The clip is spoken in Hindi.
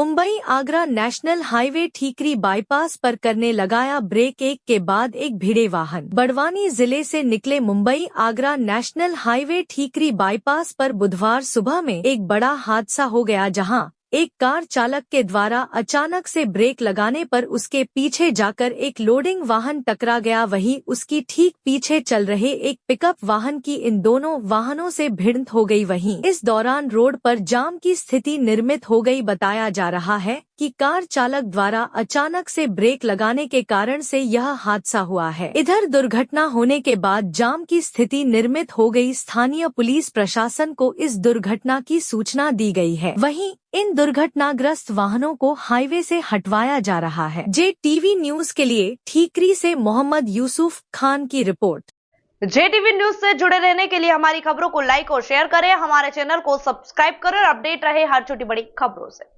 मुंबई आगरा नेशनल हाईवे ठीकरी बाईपास पर करने लगाया ब्रेक, एक के बाद एक भिड़े वाहन। बड़वानी जिले से निकले मुंबई आगरा नेशनल हाईवे ठीकरी बाईपास पर बुधवार सुबह में एक बड़ा हादसा हो गया, जहां एक कार चालक के द्वारा अचानक से ब्रेक लगाने पर उसके पीछे जाकर एक लोडिंग वाहन टकरा गया। वहीं उसकी ठीक पीछे चल रहे एक पिकअप वाहन की इन दोनों वाहनों से भिड़ंत हो गई। वहीं इस दौरान रोड पर जाम की स्थिति निर्मित हो गई। बताया जा रहा है कि कार चालक द्वारा अचानक से ब्रेक लगाने के कारण से यह हादसा हुआ है। इधर दुर्घटना होने के बाद जाम की स्थिति निर्मित हो गई। स्थानीय पुलिस प्रशासन को इस दुर्घटना की सूचना दी गई है। वहीं इन दुर्घटनाग्रस्त वाहनों को हाईवे से हटवाया जा रहा है। JTV न्यूज के लिए ठीकरी से मोहम्मद यूसुफ खान की रिपोर्ट। JTV न्यूज से जुड़े रहने के लिए हमारी खबरों को लाइक और शेयर करें, हमारे चैनल को सब्सक्राइब करें और अपडेट रहे हर छोटी बड़ी खबरों से।